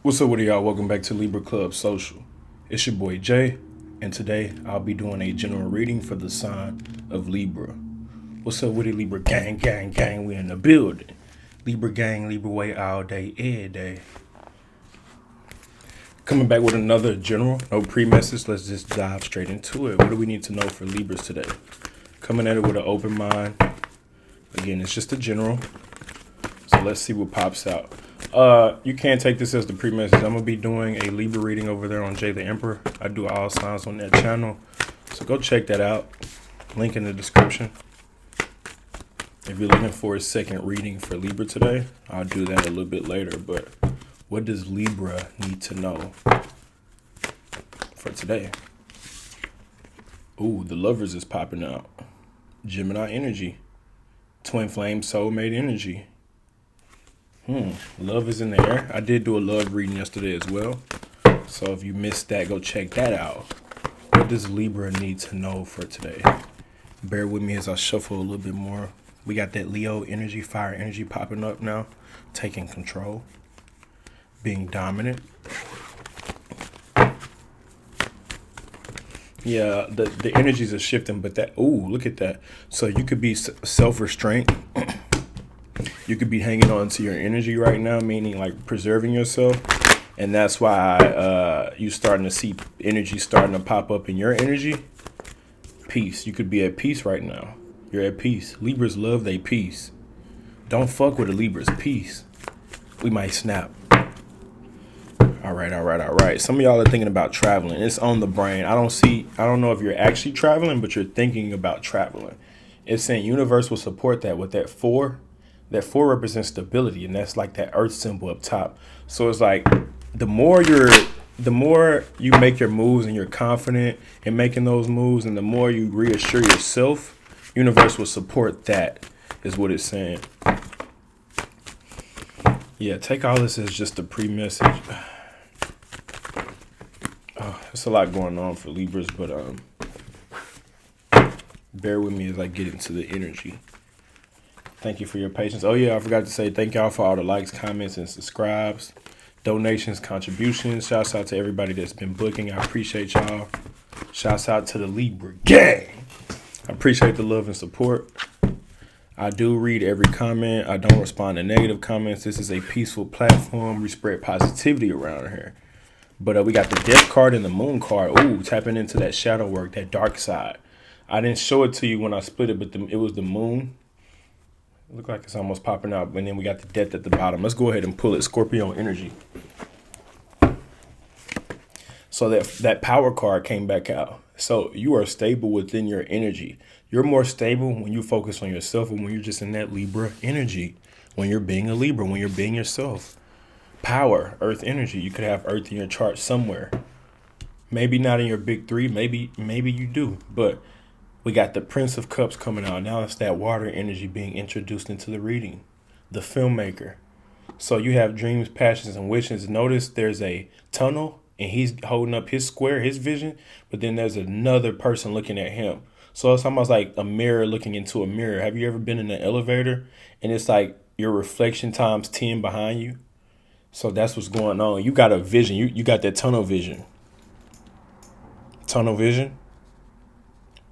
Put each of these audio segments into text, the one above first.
What's up with y'all? Welcome back to Libra Club Social. It's your boy Jay, and today I'll be doing a general reading for the sign of Libra. What's up with it, Libra gang, gang, gang? We in the building. Libra gang, Libra way all day, every day. Coming back with another general, no pre-message. Let's just dive straight into it. What do we need to know for Libras today? Coming at it with an open mind. Again, it's just a general. So let's see what pops out. You can't take this as the pre-message. I'm gonna be doing a Libra reading over there on Jay the Emperor. I do all signs on that channel, so go check that out. Link in the description. If you're looking for a second reading for Libra today, I'll do that a little bit later. But what does Libra need to know for today? Ooh, the Lovers is popping out. Gemini energy, twin flame, soulmate energy. Love is in the air. I did do a love reading yesterday as well. So if you missed that, go check that out. What does Libra need to know for today? Bear with me as I shuffle a little bit more. We got that Leo energy, fire energy popping up now. Taking control. Being dominant. Yeah, the energies are shifting, but that, ooh, look at that. So you could be self-restraint. You could be hanging on to your energy right now, meaning like preserving yourself. And that's why you starting to see energy starting to pop up in your energy. Peace. You could be at peace right now. You're at peace. Libras love their peace. Don't fuck with the Libras. Peace. We might snap. All right. Some of y'all are thinking about traveling. It's on the brain. I don't know if you're actually traveling, but you're thinking about traveling. It's saying universe will support that with that 4. That 4 represents stability, and that's like that earth symbol up top. So it's like the more you make your moves and you're confident in making those moves, and the more you reassure yourself, universe will support that, is what it's saying. Yeah, take all this as just a pre-message. There's a lot going on for Libras, but bear with me as I get into the energy. Thank you for your patience. Oh, yeah, I forgot to say thank y'all for all the likes, comments, and subscribes, donations, contributions. Shouts out to everybody that's been booking. I appreciate y'all. Shouts out to the Libra gang. I appreciate the love and support. I do read every comment. I don't respond to negative comments. This is a peaceful platform. We spread positivity around here. But we got the Death card and the Moon card. Ooh, tapping into that shadow work, that dark side. I didn't show it to you when I split it, but it was the Moon. Look like it's almost popping out, and then we got the Death at the bottom. Let's go ahead and pull it. Scorpio energy. So that power card came back out. So you are stable within your energy. You're more stable when you focus on yourself and when you're just in that Libra energy. When you're being a Libra, when you're being yourself. Power, earth energy. You could have earth in your chart somewhere. Maybe not in your big 3. Maybe you do, but we got the Prince of Cups coming out. Now it's that water energy being introduced into the reading. The filmmaker. So you have dreams, passions, and wishes. Notice there's a tunnel, and he's holding up his square, his vision, but then there's another person looking at him. So it's almost like a mirror looking into a mirror. Have you ever been in an elevator, and it's like your reflection times 10 behind you? So that's what's going on. You got a vision. You got that tunnel vision. Tunnel vision.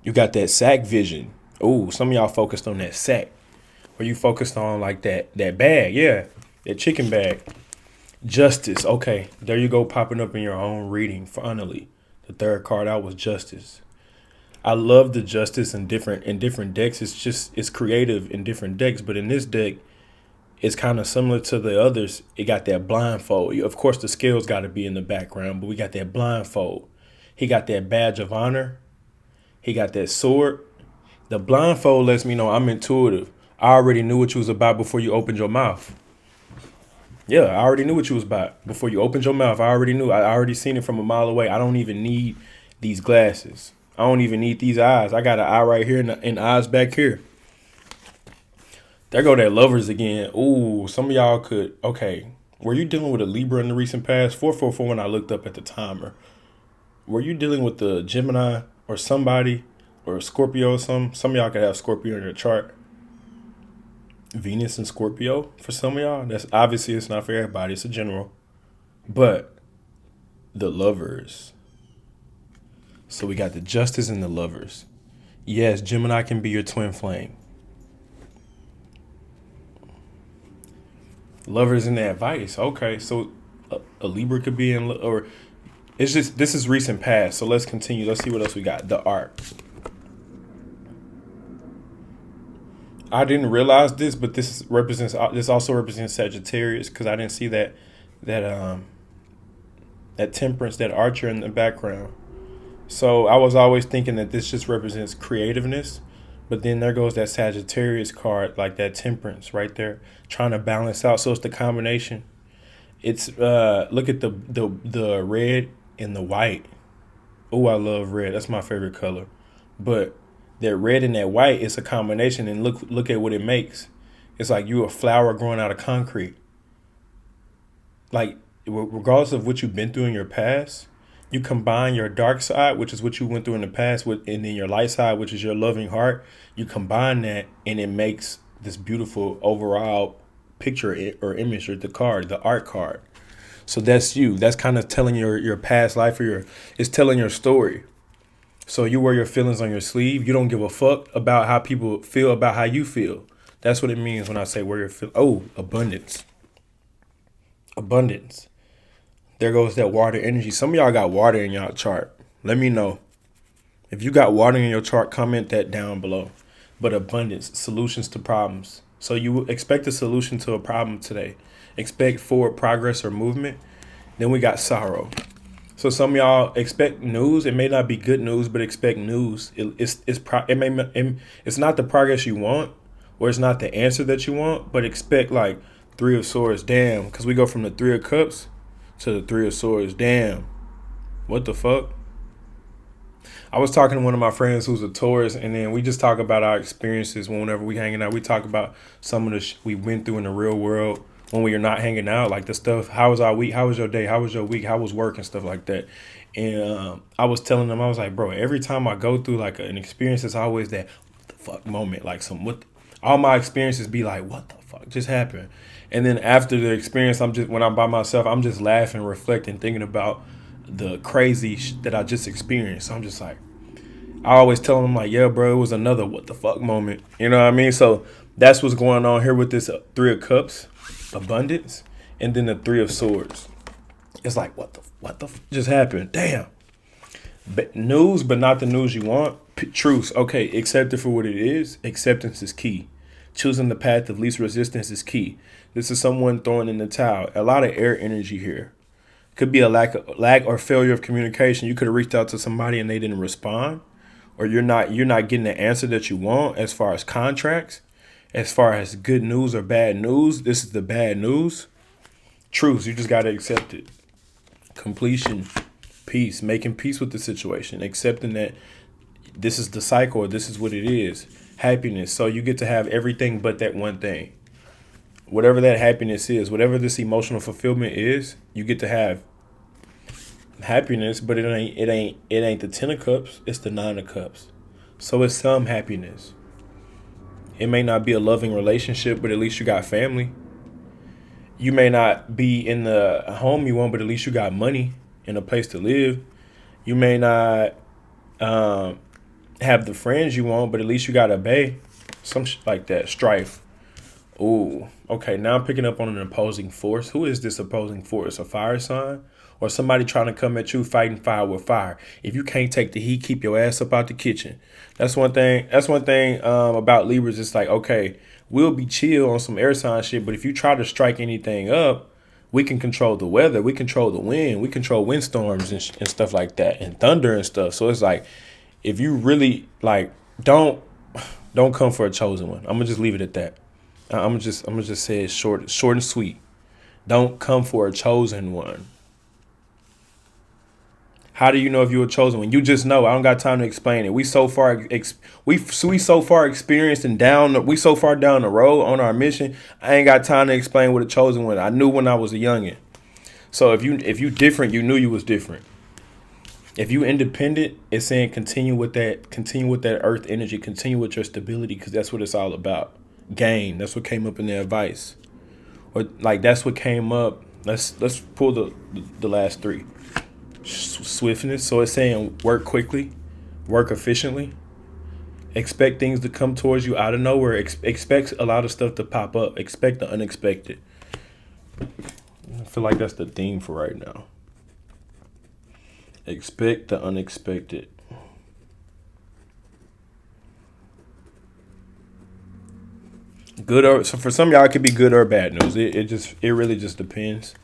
You got that sack vision. Oh, some of y'all focused on that sack. Or you focused on like that bag. Yeah, that chicken bag. Justice. Okay, there you go, popping up in your own reading. Finally, the third card out was justice. I love the justice in different decks. It's creative in different decks. But in this deck, it's kind of similar to the others. It got that blindfold. Of course, the scales got to be in the background, but we got that blindfold. He got that badge of honor. He got that sword. The blindfold lets me know I'm intuitive. I already knew what you was about before you opened your mouth. Yeah, I already knew what you was about before you opened your mouth. I already knew. I already seen it from a mile away. I don't even need these glasses. I don't even need these eyes. I got an eye right here and eyes back here. There go that Lovers again. Ooh, some of y'all could. Okay, were you dealing with a Libra in the recent past? 444 when I looked up at the timer. Were you dealing with the Gemini or somebody or a Scorpio or something? Some of y'all could have Scorpio in your chart. Venus and Scorpio for some of y'all. That's obviously, it's not for everybody. It's a general. But the lovers. So we got the justice and the lovers. Yes, Gemini can be your twin flame. Lovers in the advice. Okay, so a Libra could be in, or it's just, this is recent past. So let's continue. Let's see what else we got. The art. I didn't realize this, but this also represents Sagittarius because I didn't see that that temperance, that archer in the background. So I was always thinking that this just represents creativeness, but then there goes that Sagittarius card, like that temperance right there, trying to balance out. So it's the combination. It's look at the red and the white. Oh, I love red. That's my favorite color. But that red and that white is a combination, and look at what it makes. It's like you a flower growing out of concrete. Like regardless of what you've been through in your past, you combine your dark side, which is what you went through in the past, and then your light side, which is your loving heart. You combine that, and it makes this beautiful overall picture or image, or the card, the art card. So that's you. That's kind of telling your past life, or it's telling your story. So you wear your feelings on your sleeve. You don't give a fuck about how people feel about how you feel. That's what it means when I say wear your feel. Oh, abundance. Abundance. There goes that water energy. Some of y'all got water in y'all chart. Let me know. If you got water in your chart, comment that down below. But abundance, solutions to problems. So you expect a solution to a problem today. Expect forward progress or movement. Then we got sorrow. So some of y'all expect news. It may not be good news, but expect news. It's not the progress you want, or it's not the answer that you want, but expect like Three of Swords. Damn, because we go from the Three of Cups to the Three of Swords. Damn, what the fuck? I was talking to one of my friends who's a Taurus, and then we just talk about our experiences whenever we hanging out. We talk about some of the we went through in the real world when we are not hanging out, like the stuff. How was our week? How was your day? How was your week? How was work and stuff like that? And I was telling them, I was like, bro, every time I go through like an experience, it's always that what the fuck moment. Like all my experiences be like, what the fuck just happened? And then after the experience, when I'm by myself, I'm just laughing, reflecting, thinking about the crazy that I just experienced. So I'm just like, I always tell them like, yeah, bro, it was another what the fuck moment. You know what I mean? So that's what's going on here with this Three of Cups, abundance, and then the Three of Swords. It's like, what the just happened? Damn. But news, but not the news you want. Truth. Okay, accept it for what it is. Acceptance is key. Choosing the path of least resistance is key. This is someone throwing in the towel. A lot of air energy here. Could be a lack or failure of communication. You could have reached out to somebody and they didn't respond, or you're not getting the answer that you want as far as contracts, as far as good news or bad news. This is the bad news. Truth. You just got to accept it. Completion, peace, making peace with the situation, accepting that this is the cycle, or this is what it is. Happiness. So you get to have everything but that one thing. Whatever that happiness is, whatever this emotional fulfillment is, you get to have happiness, but it ain't the 10 of cups, it's the 9 of cups. So it's some happiness. It may not be a loving relationship, but at least you got family. You may not be in the home you want, but at least you got money and a place to live. You may not have the friends you want, but at least you got a bae. Some shit like that. Strife. Ooh. Okay, now I'm picking up on an opposing force. Who is this opposing force? A fire sign? Or somebody trying to come at you fighting fire with fire? If you can't take the heat, keep your ass up out the kitchen. That's one thing about Libras. It's like, okay, we'll be chill on some air sign shit, but if you try to strike anything up, we can control the weather, we control the wind, we control windstorms and stuff like that, and thunder and stuff. So it's like, if you really like, don't come for a chosen one. I'm gonna just leave it at that. I'm gonna just say it short and sweet. Don't come for a chosen one. How do you know if you were chosen one? You just know. I don't got time to explain it. We so far experienced and we so far down the road on our mission. I ain't got time to explain what a chosen one. I knew when I was a youngin'. So if you different, you knew you was different. If you independent, it's saying continue with that earth energy, continue with your stability, because that's what it's all about. Gain. That's what came up in the advice. Or like that's what came up. Let's pull the last three. Swiftness. So it's saying work quickly, work efficiently. Expect things to come towards you out of nowhere. Expect a lot of stuff to pop up. Expect the unexpected. I feel like that's the theme for right now. Expect the unexpected. Good or so for some of y'all it could be good or bad news. It really just depends.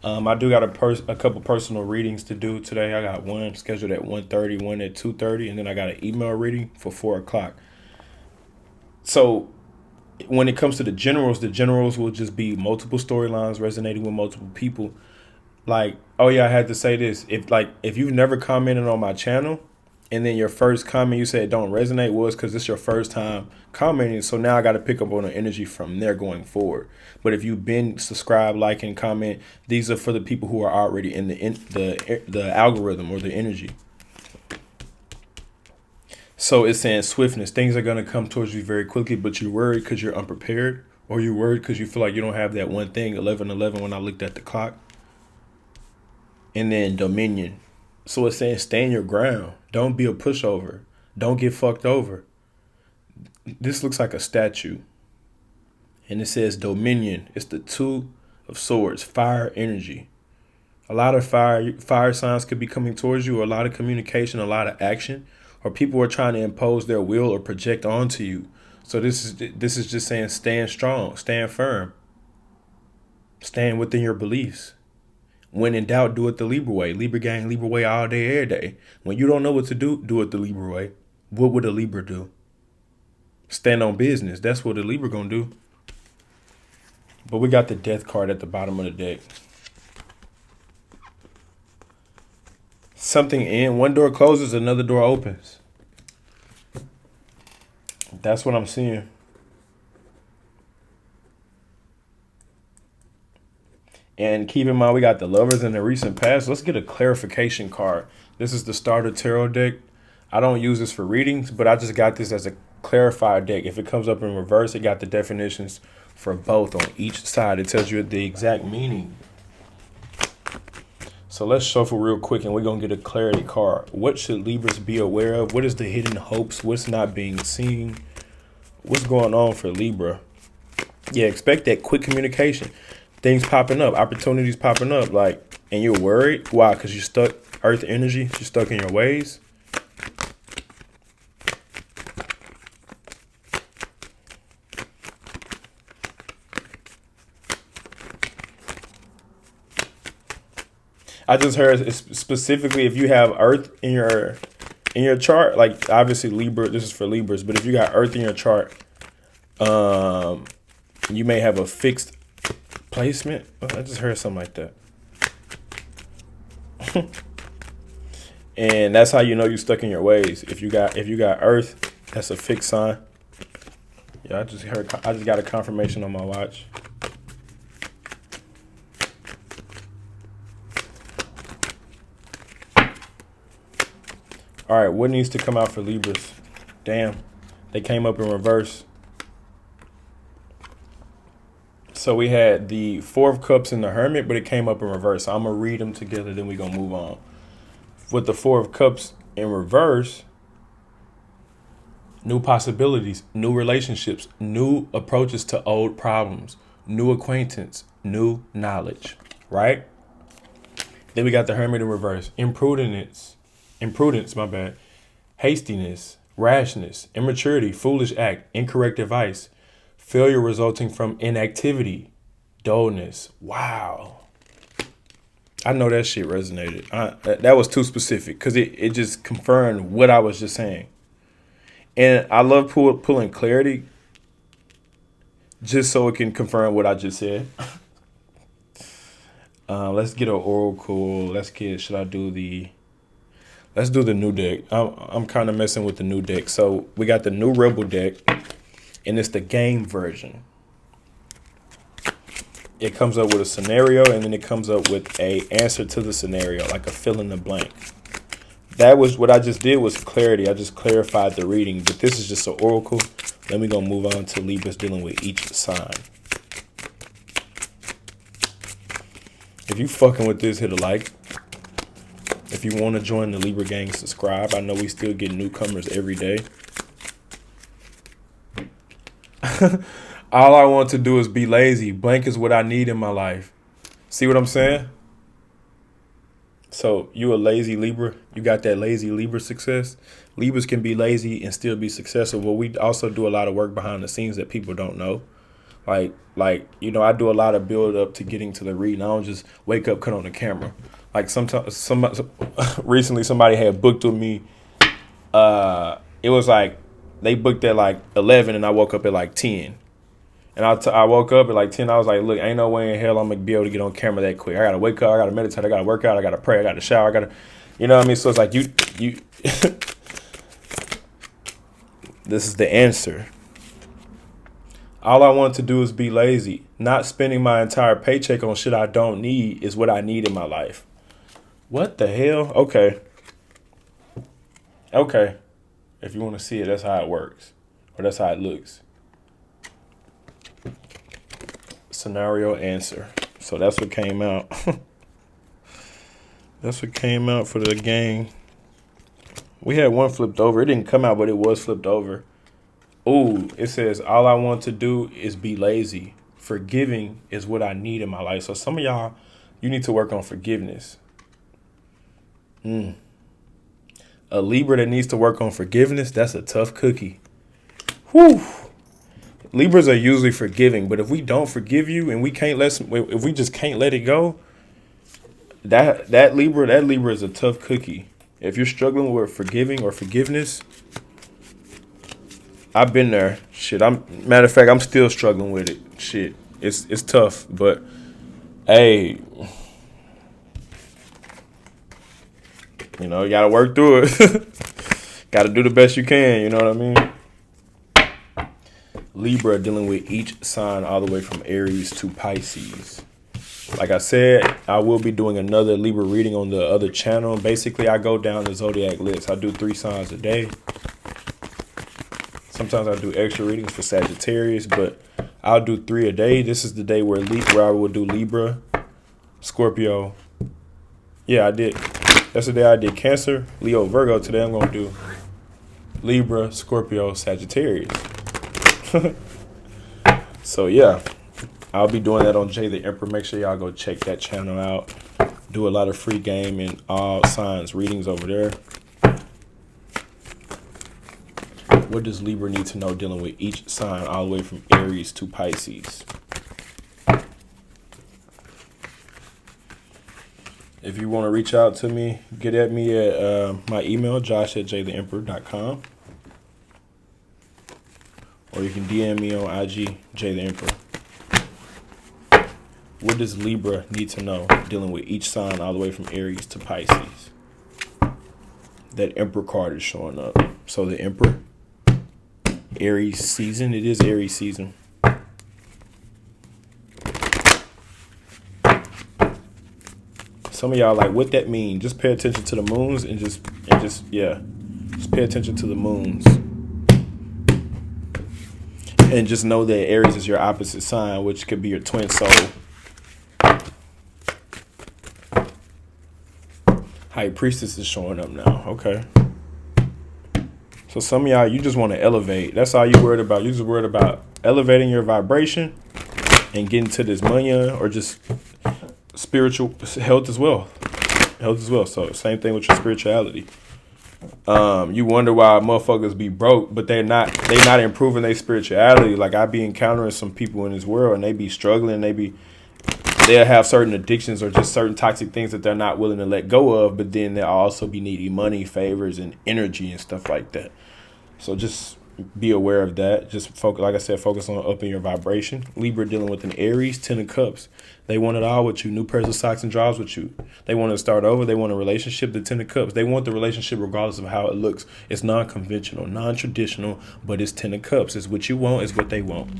I do got a couple personal readings to do today. I got one scheduled at 1:30, one at 2:30, and then I got an email reading for 4 o'clock. So when it comes to the generals will just be multiple storylines resonating with multiple people. Like, oh yeah, I had to say this. If you've never commented on my channel, and then your first comment you said don't resonate was because it's your first time commenting. So now I got to pick up on the energy from there going forward. But if you've been subscribed, like, and comment, these are for the people who are already in the algorithm or the energy. So it's saying swiftness. Things are going to come towards you very quickly, but you're worried because you're unprepared, or you're worried because you feel like you don't have that one thing. 11:11 when I looked at the clock. And then dominion. So it's saying stand your ground. Don't be a pushover. Don't get fucked over. This looks like a statue. And it says dominion. It's the Two of Swords, fire energy. A lot of fire signs could be coming towards you, or a lot of communication, a lot of action, or people are trying to impose their will or project onto you. So this is just saying stand strong, stand firm, stand within your beliefs. When in doubt, do it the Libra way. Libra gang, Libra way all day, every day. When you don't know what to do it the Libra way. What would a Libra do? Stand on business. That's what a Libra gonna do. But we got the death card at the bottom of the deck. Something in. One door closes, another door opens. That's what I'm seeing. And keep in mind, we got the Lovers in the recent past. Let's get a clarification card. This is the starter tarot deck. I don't use this for readings, but I just got this as a clarified deck. If it comes up in reverse, it got the definitions for both on each side. It tells you the exact meaning. So let's shuffle real quick and we're going to get a clarity card. What should Libras be aware of? What is the hidden hopes? What's not being seen? What's going on for Libra? Yeah, expect that quick communication. Things popping up, opportunities popping up, like, and you're worried. Why? Because you're stuck, earth energy, you're stuck in your ways. I just heard specifically if you have earth in your chart, like obviously Libra, this is for Libras, but if you got earth in your chart, you may have a fixed placement. I just heard something like that. And that's how you know you're stuck in your ways. If you got earth, that's a fixed sign. Yeah, I just got a confirmation on my watch. All right, what needs to come out for Libras? Damn, they came up in reverse. So we had the Four of Cups and the Hermit, but it came up in reverse. So I'm going to read them together, then we're going to move on. With the Four of Cups in reverse, new possibilities, new relationships, new approaches to old problems, new acquaintance, new knowledge, right? Then we got the Hermit in reverse. Imprudence, hastiness, rashness, immaturity, foolish act, incorrect advice, failure resulting from inactivity, dullness. Wow. I know that shit resonated. That was too specific because it just confirmed what I was just saying. And I love pulling clarity just so it can confirm what I just said. Let's get an oracle. Let's do the new deck. I'm kind of messing with the new deck. So we got the new Rebel deck, and it's the game version. It comes up with a scenario, and then it comes up with a answer to the scenario, like a fill in the blank. That was what I just did was clarity. I just clarified the reading, but this is just an oracle. Then we're going to move on to Libras dealing with each sign. If you fucking with this, hit a like. If you want to join the Libra gang, subscribe. I know we still get newcomers every day. All I want to do is be lazy. Blank is what I need in my life. See what I'm saying? So you a lazy Libra? You got that lazy Libra success? Libras can be lazy and still be successful, but we also do a lot of work behind the scenes that people don't know. Like I do a lot of build up to getting to the reading. I don't just wake up, cut on the camera. Like sometimes, recently somebody had booked with me. It was like they booked at like 11, and I woke up at like 10. And I woke up at like 10. I was like, look, ain't no way in hell I'm gonna be able to get on camera that quick. I gotta wake up. I gotta meditate. I gotta work out. I gotta pray. I gotta shower. I gotta, you know what I mean? So it's like you. This is the answer. All I want to do is be lazy. Not spending my entire paycheck on shit I don't need is what I need in my life. What the hell? Okay. If you want to see it, that's how it works. Or that's how it looks. Scenario answer. So that's what came out. That's what came out for the gang. We had one flipped over. It didn't come out, but it was flipped over. Ooh, it says, all I want to do is be lazy. Forgiving is what I need in my life. So some of y'all, you need to work on forgiveness. A Libra that needs to work on forgiveness, that's a tough cookie. Whew. Libras are usually forgiving, but if we don't forgive you and if we just can't let it go, that Libra is a tough cookie. If you're struggling with forgiving or forgiveness, I've been there. Shit, matter of fact, I'm still struggling with it. Shit, it's tough, but hey, you gotta work through it. Gotta do the best you can. You know what I mean? Libra dealing with each sign all the way from Aries to Pisces. Like I said, I will be doing another Libra reading on the other channel. Basically, I go down the Zodiac list. I do 3 signs a day. Sometimes I do extra readings for Sagittarius, but I'll do 3 a day. This is the day where I will do Libra, Scorpio. Yeah, I did. Yesterday I did Cancer, Leo, Virgo. Today I'm going to do Libra, Scorpio, Sagittarius. So yeah, I'll be doing that on Jay the Emperor. Make sure y'all go check that channel out. Do a lot of free game and all signs readings over there. What does Libra need to know dealing with each sign all the way from Aries to Pisces? If you want to reach out to me, get at me at my email, josh@jaytheemperor.com. Or you can DM me on IG, Jay the Emperor. What does Libra need to know dealing with each sign all the way from Aries to Pisces? That Emperor card is showing up. So the Emperor, Aries season. It is Aries season. Some of y'all like, what that mean? Just pay attention to the moons and just pay attention to the moons. And just know that Aries is your opposite sign, which could be your twin soul. High Priestess is showing up now. Okay. So some of y'all, you just want to elevate. That's all you worried about. You just worried about elevating your vibration and getting to this money or just spiritual health as well. So same thing with your spirituality. You wonder why motherfuckers be broke, but they not improving their spirituality. Like I be encountering some people in this world and they be struggling. They'll have certain addictions or just certain toxic things that they're not willing to let go of, but then they'll also be needing money, favors, and energy and stuff like that. So just be aware of that. Just focus, like I said, focus on upping your vibration. Libra dealing with an Aries, 10 of Cups. They want it all with you. New pairs of socks and drawers with you. They want to start over. They want a relationship, the 10 of Cups. They want the relationship regardless of how it looks. It's non-conventional, non-traditional, but it's 10 of Cups. It's what you want. It's what they want.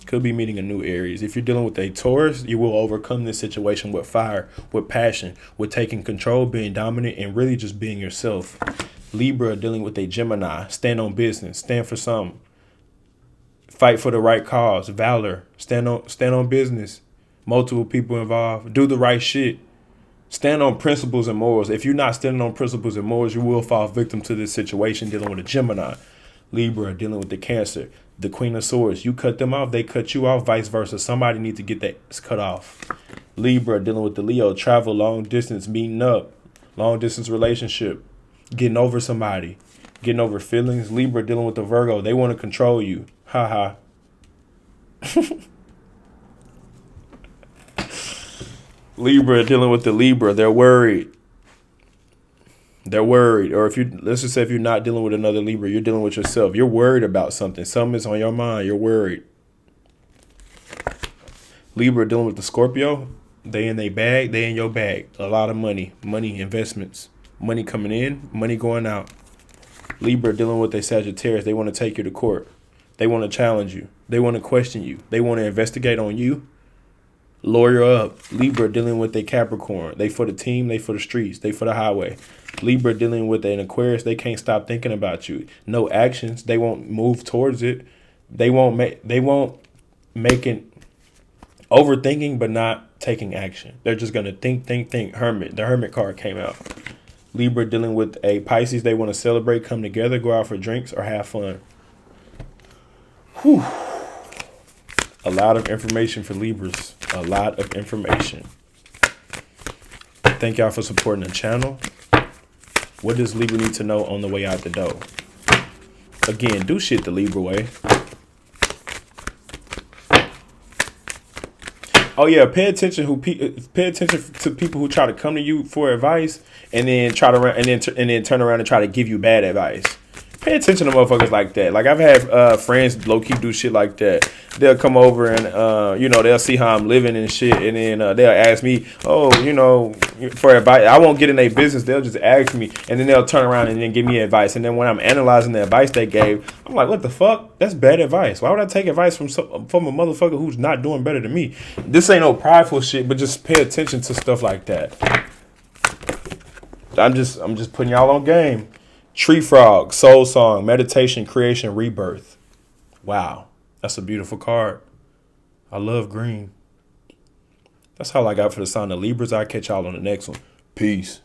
Could be meeting a new Aries. If you're dealing with a Taurus, you will overcome this situation with fire, with passion, with taking control, being dominant, and really just being yourself. Libra dealing with a Gemini. Stand on business. Stand for something. Fight for the right cause. Valor. Stand on business. multiple people involved. Do the right shit. Stand on principles and morals. If you're not standing on principles and morals, you will fall victim to this situation dealing with a Gemini. Libra dealing with the Cancer. The Queen of Swords. You cut them off, they cut you off, vice versa. Somebody needs to get that cut off. Libra dealing with the Leo. Travel, long distance, meeting up. Long distance relationship. Getting over somebody. Getting over feelings. Libra dealing with the Virgo. They want to control you. Ha ha. Libra dealing with the Libra. They're worried. They're worried. Or let's just say if you're not dealing with another Libra, you're dealing with yourself. You're worried about something. Something is on your mind. You're worried. Libra dealing with the Scorpio. They in their bag. They in your bag. A lot of money. Money, investments. Money coming in. Money going out. Libra dealing with a Sagittarius. They want to take you to court. They want to challenge you. They want to question you. They want to investigate on you. Lawyer up. Libra dealing with a Capricorn. They for the team. They for the streets. They for the highway. Libra dealing with an Aquarius. They can't stop thinking about you. No actions. They won't move towards it. They won't make it overthinking, but not taking action. They're just gonna think. Hermit. The Hermit card came out. Libra dealing with a Pisces. They want to celebrate, come together, go out for drinks, or have fun. Whew. A lot of information for Libras. A lot of information. Thank y'all for supporting the channel. What does Libra need to know on the way out the door? Again, do shit the Libra way. Oh yeah, pay attention to people who try to come to you for advice and then turn around and try to give you bad advice. Pay attention to motherfuckers like that. Like I've had friends low key do shit like that. They'll come over and they'll see how I'm living and shit, and then they'll ask me, for advice. I won't get in their business. They'll just ask me, and then they'll turn around and then give me advice. And then when I'm analyzing the advice they gave, I'm like, what the fuck? That's bad advice. Why would I take advice from a motherfucker who's not doing better than me? This ain't no prideful shit, but just pay attention to stuff like that. I'm just putting y'all on game. Tree frog, soul song, meditation, creation, rebirth. Wow, that's a beautiful card. I love green. That's all I got for the sign of Libras. I'll catch y'all on the next one. Peace.